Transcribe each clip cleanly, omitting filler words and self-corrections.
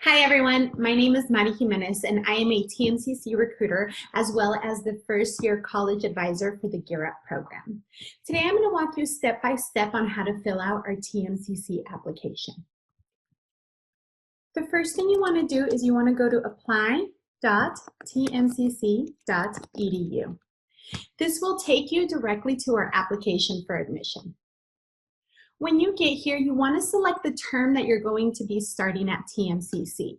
Hi everyone, my name is Mari Jimenez and I am a TMCC recruiter as well as the first year college advisor for the Gear Up program. Today I'm going to walk you step by step on how to fill out our TMCC application. The first thing you want to do is you want to go to apply.tmcc.edu. This will take you directly to our application for admission. When you get here, you want to select the term that you're going to be starting at TMCC.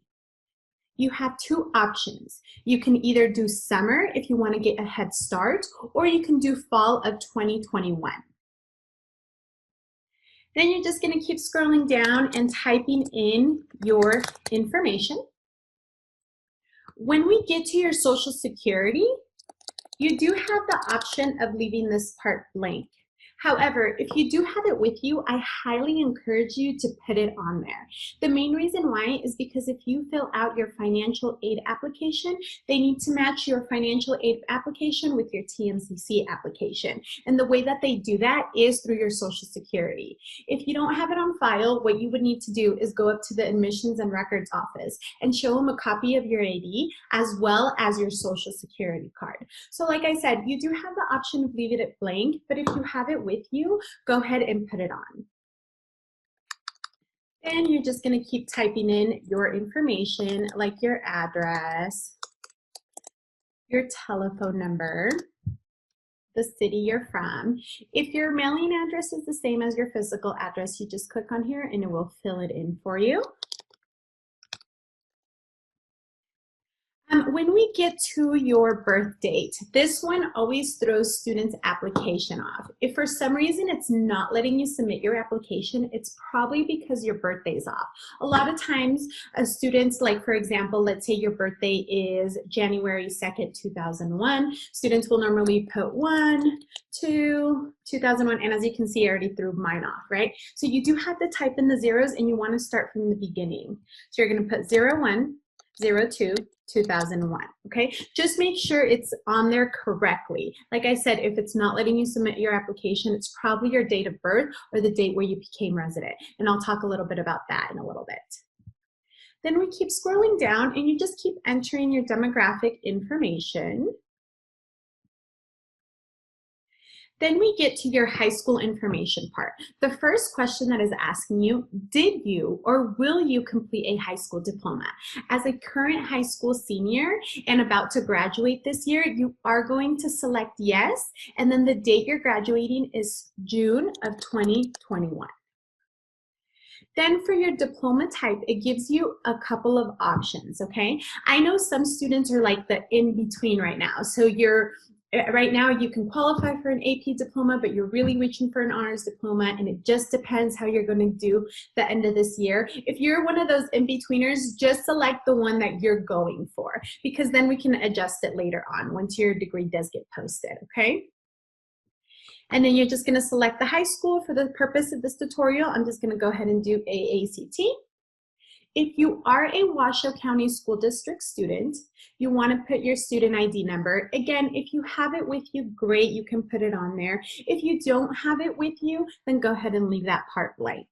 You have two options. You can either do summer if you want to get a head start, or you can do fall of 2021. Then you're just going to keep scrolling down and typing in your information. When we get to your Social Security, you do have the option of leaving this part blank. However, if you do have it with you, I highly encourage you to put it on there. The main reason why is because if you fill out your financial aid application, they need to match your financial aid application with your TMCC application. And the way that they do that is through your Social Security. If you don't have it on file, what you would need to do is go up to the Admissions and Records office and show them a copy of your ID as well as your Social Security card. So like I said, you do have the option of leaving it blank, but if you have it with you, go ahead and put it on. Then you're just going to keep typing in your information like your address, your telephone number, the city you're from. If your mailing address is the same as your physical address, you just click on here and it will fill it in for you. When we get to your birth date, this one always throws students' application off. If for some reason it's not letting you submit your application, it's probably because your birthday's off. A lot of times, students, like for example, let's say your birthday is January 2nd, 2001, students will normally put 1, 2, 2001, and as you can see, I already threw mine off, right? So you do have to type in the zeros and you want to start from the beginning. So you're going to put 01, 02, 2001, okay? Just make sure it's on there correctly. Like I said, if it's not letting you submit your application, it's probably your date of birth or the date where you became resident. And I'll talk a little bit about that in a little bit. Then we keep scrolling down and you just keep entering your demographic information. Then we get to your high school information part. The first question that is asking you, did you or will you complete a high school diploma? As a current high school senior and about to graduate this year, you are going to select yes, and then the date you're graduating is June of 2021. Then for your diploma type, it gives you a couple of options, okay? I know some students are like the in-between right now. So right now you can qualify for an AP diploma, but you're really reaching for an honors diploma, and it just depends how you're going to do the end of this year. If you're one of those in-betweeners, just select the one that you're going for, because then we can adjust it later on once your degree does get posted, okay? And then you're just going to select the high school. For the purpose of this tutorial, I'm just going to go ahead and do AACT. If you are a Washoe County School District student, you want to put your student ID number. Again, if you have it with you, great, you can put it on there. If you don't have it with you, then go ahead and leave that part blank.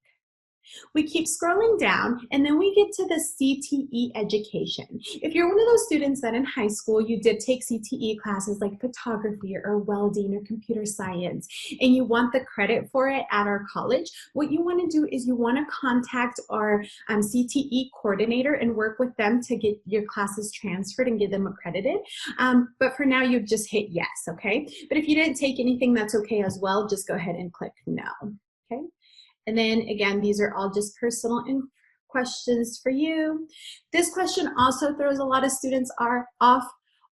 We keep scrolling down and then we get to the CTE education. If you're one of those students that in high school you did take CTE classes like photography or welding or computer science and you want the credit for it at our college, what you want to do is you want to contact our CTE coordinator and work with them to get your classes transferred and get them accredited. But for now you've just hit yes, okay? But if you didn't take anything, that's okay as well. Just go ahead and click no, okay? And then again, these are all just personal questions for you. This question also throws a lot of students off.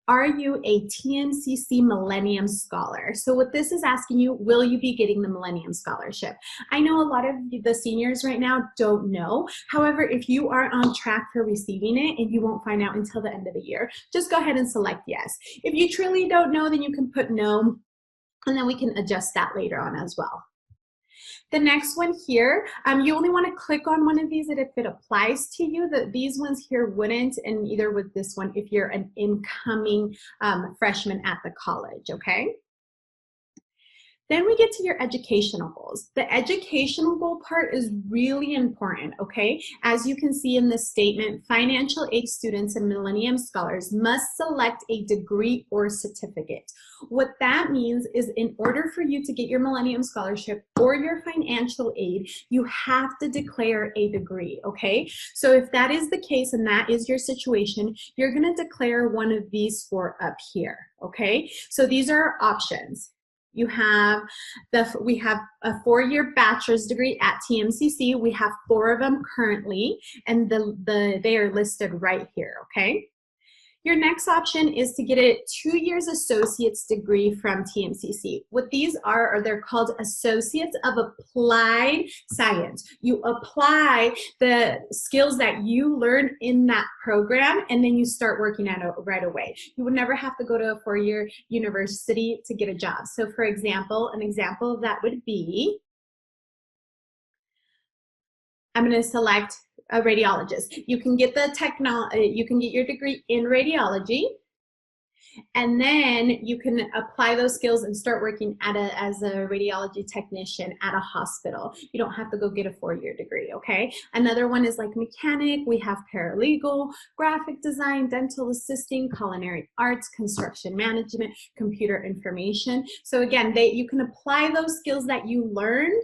Are you a TMCC Millennium Scholar? So what this is asking you, will you be getting the Millennium Scholarship? I know a lot of the seniors right now don't know. However, if you are on track for receiving it and you won't find out until the end of the year, just go ahead and select yes. If you truly don't know, then you can put no, and then we can adjust that later on as well. The next one here, you only want to click on one of these if it applies to you. These ones here wouldn't, and either with this one if you're an incoming freshman at the college, okay? Then we get to your educational goals. The educational goal part is really important, okay? As you can see in this statement, financial aid students and Millennium Scholars must select a degree or certificate. What that means is in order for you to get your Millennium Scholarship or your financial aid, you have to declare a degree, okay? So if that is the case and that is your situation, you're gonna declare one of these four up here, okay? So these are our options. We have a 4-year bachelor's degree at TMCC. We have 4 of them currently, and they are listed right here, okay? Your next option is to get a 2-year associate's degree from TMCC. What these are they're called Associates of Applied Science. You apply the skills that you learn in that program, and then you start working at it right away. You would never have to go to a 4-year university to get a job. So for example, an example of that would be, I'm going to select a radiologist. You can get you can get your degree in radiology, and then you can apply those skills and start working as a radiology technician at a hospital. You don't have to go get a 4-year degree, okay? Another one is like mechanic. We have paralegal, graphic design, dental assisting, culinary arts, construction management, computer information. So again, you can apply those skills that you learned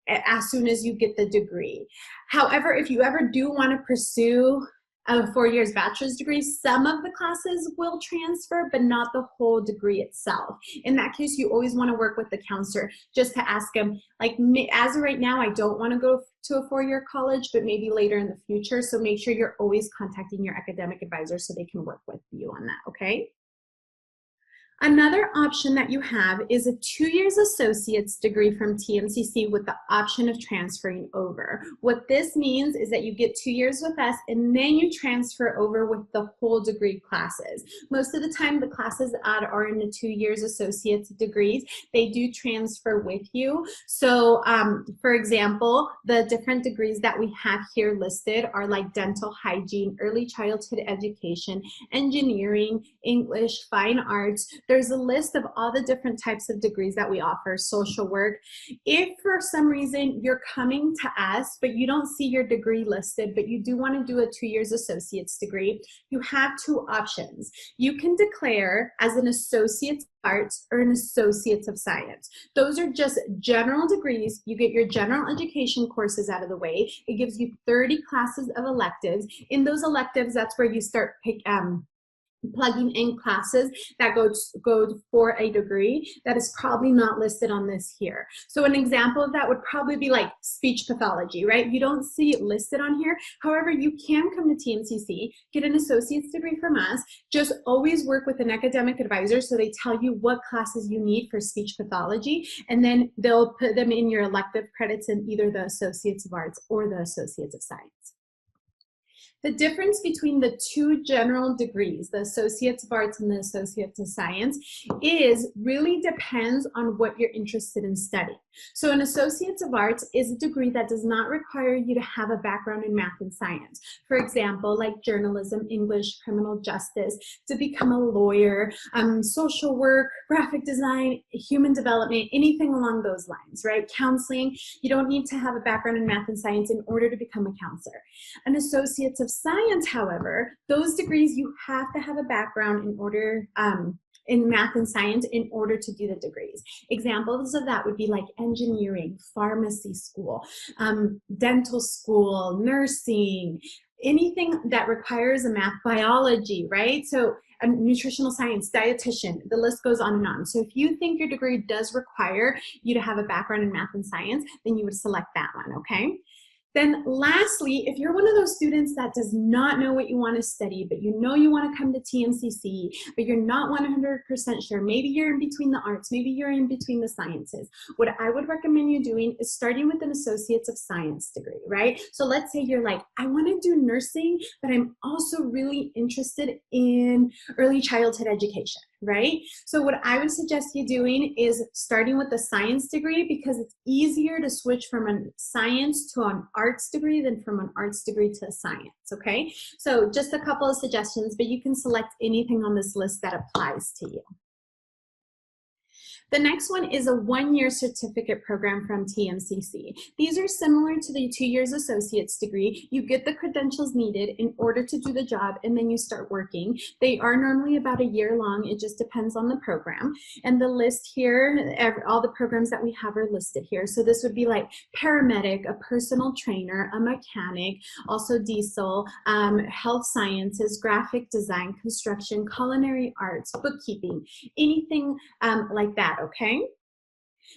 as soon as you get the degree. However, if you ever do want to pursue a 4-year bachelor's degree, some of the classes will transfer, but not the whole degree itself. In that case, you always want to work with the counselor just to ask them, like, as of right now, I don't want to go to a 4-year college, but maybe later in the future. So make sure you're always contacting your academic advisor so they can work with you on that, okay? Another option that you have is a 2-year associate's degree from TMCC with the option of transferring over. What this means is that you get 2 years with us and then you transfer over with the whole degree classes. Most of the time the classes are in the 2-year associate's degrees. They do transfer with you. So for example, the different degrees that we have here listed are like dental hygiene, early childhood education, engineering, English, fine arts. There's a list of all the different types of degrees that we offer, social work. If for some reason you're coming to us, but you don't see your degree listed, but you do want to do a 2-year associate's degree, you have 2 options. You can declare as an associate of arts or an associate of science. Those are just general degrees. You get your general education courses out of the way. It gives you 30 classes of electives. In those electives, that's where you start plugging in classes that go for a degree that is probably not listed on this here. So an example of that would probably be like speech pathology, right? You don't see it listed on here. However, you can come to TMCC, get an associate's degree from us. Just always work with an academic advisor so they tell you what classes you need for speech pathology, and then they'll put them in your elective credits in either the Associates of Arts or the Associates of Science. The difference between the 2 general degrees, the Associates of Arts and the Associates of Science, really depends on what you're interested in studying. So an Associates of Arts is a degree that does not require you to have a background in math and science. For example, like journalism, English, criminal justice, to become a lawyer, social work, graphic design, human development, anything along those lines, right? Counseling, you don't need to have a background in math and science in order to become a counselor. An Associates of Science, however, those degrees you have to have a background in order in math and science in order to do the degrees. Examples of that would be like engineering, pharmacy school, dental school, nursing, anything that requires a math, biology, right? So nutritional science, dietitian, the list goes on and on. So if you think your degree does require you to have a background in math and science, then you would select that one, okay? Then lastly, if you're one of those students that does not know what you want to study, but you know you want to come to TMCC, but you're not 100% sure, maybe you're in between the arts, maybe you're in between the sciences, what I would recommend you doing is starting with an Associates of Science degree, right? So let's say you're like, I want to do nursing, but I'm also really interested in early childhood education, right? So what I would suggest you doing is starting with a science degree, because it's easier to switch from a science to an arts degree than from an arts degree to science, okay? So just a couple of suggestions, but you can select anything on this list that applies to you. The next one is a one-year certificate program from TMCC. These are similar to the 2 years associate's degree. You get the credentials needed in order to do the job, and then you start working. They are normally about a year long. It just depends on the program. And the list here, all the programs that we have are listed here. So this would be like paramedic, a personal trainer, a mechanic, also diesel, health sciences, graphic design, construction, culinary arts, bookkeeping, anything like that, okay?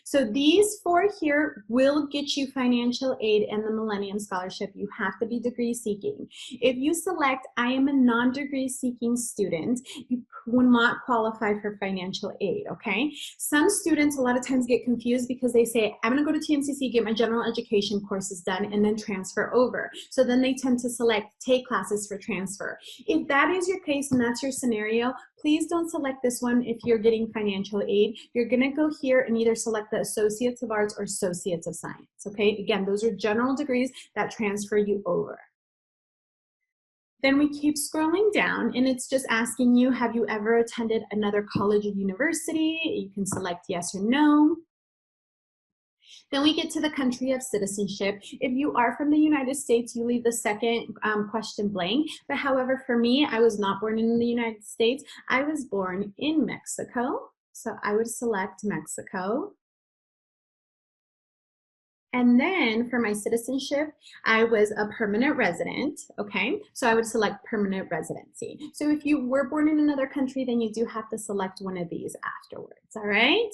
So these 4 here will get you financial aid and the Millennium Scholarship. You have to be degree seeking. If you select, I am a non-degree seeking student, you will not qualify for financial aid, okay? Some students a lot of times get confused because they say, I'm gonna go to TMCC, get my general education courses done, and then transfer over. So then they tend to select take classes for transfer. If that is your case and that's your scenario, please don't select this one if you're getting financial aid. You're gonna go here and either select the Associates of Arts or Associates of Science, okay? Again, those are general degrees that transfer you over. Then we keep scrolling down and it's just asking you, have you ever attended another college or university? You can select yes or no. Then we get to the country of citizenship. If you are from the United States, you leave the second question blank. But however, for me, I was not born in the United States. I was born in Mexico. So I would select Mexico. And then for my citizenship, I was a permanent resident, okay? So I would select permanent residency. So if you were born in another country, then you do have to select one of these afterwards, all right?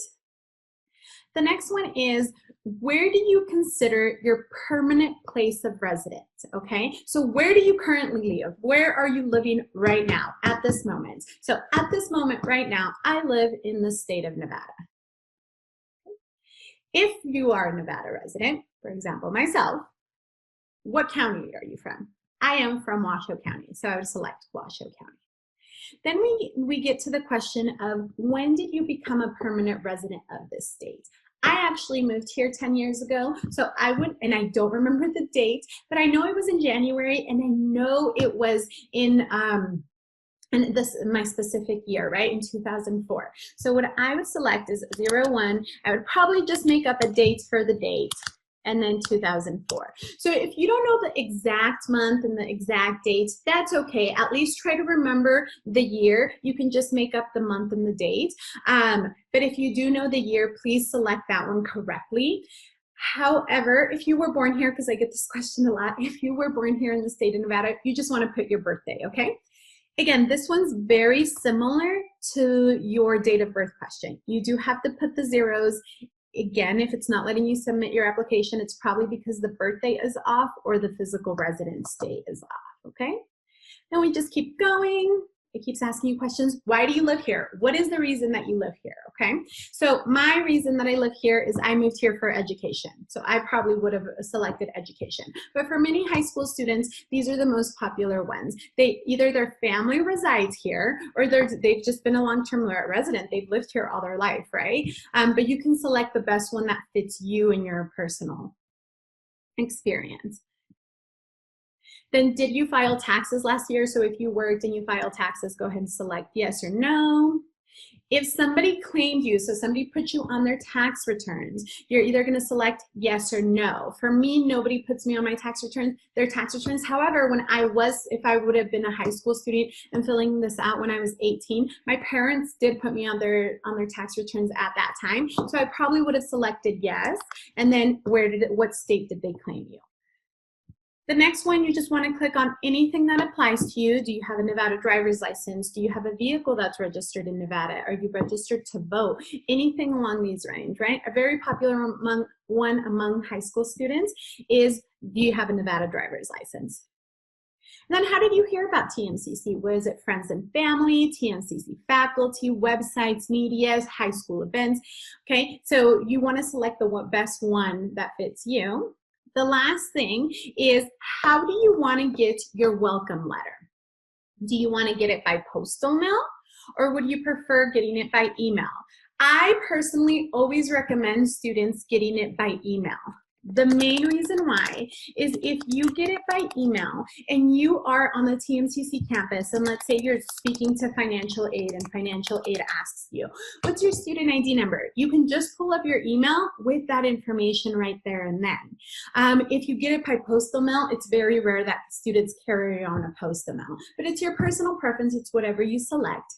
The next one is, where do you consider your permanent place of residence, okay? So where do you currently live? Where are you living right now at this moment? So at this moment right now, I live in the state of Nevada. If you are a Nevada resident, for example, myself, what county are you from? I am from Washoe County, so I would select Washoe County. Then we get to the question of, when did you become a permanent resident of this state? I actually moved here 10 years ago, so I would, and I don't remember the date, but I know it was in January, and I know it was in and this is my specific year, right, in 2004. So what I would select is 01. I would probably just make up a date for the date, and then 2004. So if you don't know the exact month and the exact date, that's okay. At least try to remember the year. You can just make up the month and the date. But if you do know the year, please select that one correctly. However, if you were born here, because I get this question a lot, if you were born here in the state of Nevada, you just want to put your birthday, okay? Again, this one's very similar to your date of birth question. You do have to put the zeros. Again, if it's not letting you submit your application, it's probably because the birthday is off or the physical residence date is off, okay? Then we just keep going. It keeps asking you questions. Why do you live here? What is the reason that you live here, okay? So my reason that I live here is I moved here for education. So I probably would have selected education. But for many high school students, these are the most popular ones. Either their family resides here or they've just been a long-term resident. They've lived here all their life, right? But you can select the best one that fits you and your personal experience. Then did you file taxes last year? So if you worked and you filed taxes, go ahead and select yes or no. If somebody claimed you, so somebody put you on their tax returns, you're either going to select yes or no. For me, nobody puts me on my tax returns, their tax returns. However, if I would have been a high school student and filling this out when I was 18, my parents did put me on their tax returns at that time. So I probably would have selected yes. And then what state did they claim you? The next one, you just want to click on anything that applies to you. Do you have a Nevada driver's license? Do you have a vehicle that's registered in Nevada? Are you registered to vote? Anything along these lines, right? A very popular one among high school students is, do you have a Nevada driver's license? And then how did you hear about TMCC? Was it friends and family, TMCC faculty, websites, media, high school events? Okay, so you want to select the best one that fits you. The last thing is, how do you want to get your welcome letter? Do you want to get it by postal mail, or would you prefer getting it by email? I personally always recommend students getting it by email. The main reason why is if you get it by email and you are on the TMCC campus, and let's say you're speaking to financial aid and financial aid asks you, what's your student ID number? You can just pull up your email with that information right there and then. If you get it by postal mail, it's very rare that students carry on a postal mail, but it's your personal preference. It's whatever you select.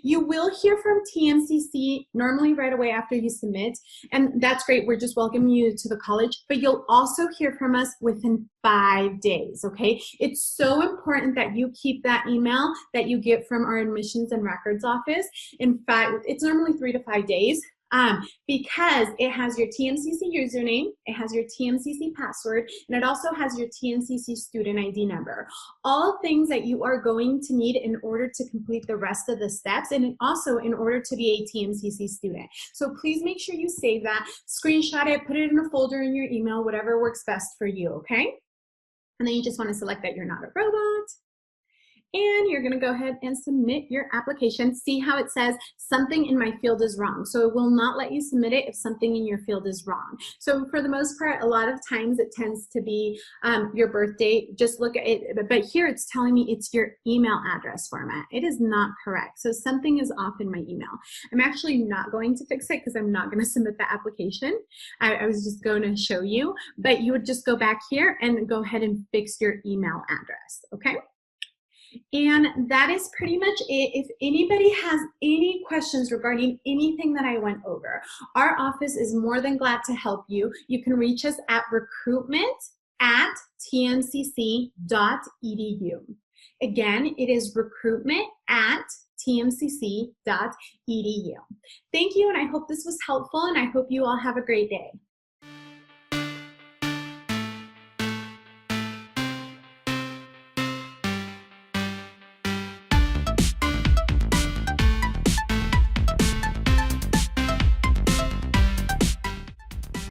You will hear from TMCC normally right away after you submit, and that's great. We're just welcoming you to the college, but you'll also hear from us within 5 days, okay? It's so important that you keep that email that you get from our admissions and records office. In fact, it's normally 3 to 5 days. Because it has your TMCC username, it has your TMCC password, and it also has your TMCC student ID number. All things that you are going to need in order to complete the rest of the steps, and also in order to be a TMCC student. So please make sure you save that, screenshot it, put it in a folder in your email, whatever works best for you, okay? And then you just want to select that you're not a robot. And you're gonna go ahead and submit your application. See how it says something in my field is wrong. So it will not let you submit it if something in your field is wrong. So for the most part, a lot of times it tends to be your birth date. Just look at it, but here it's telling me it's your email address format. It is not correct. So something is off in my email. I'm actually not going to fix it because I'm not gonna submit the application. I was just going to show you, but you would just go back here and go ahead and fix your email address, okay? And that is pretty much it. If anybody has any questions regarding anything that I went over, our office is more than glad to help you. You can reach us at recruitment@tmcc.edu. Again, it is recruitment@tmcc.edu. Thank you, and I hope this was helpful, and I hope you all have a great day.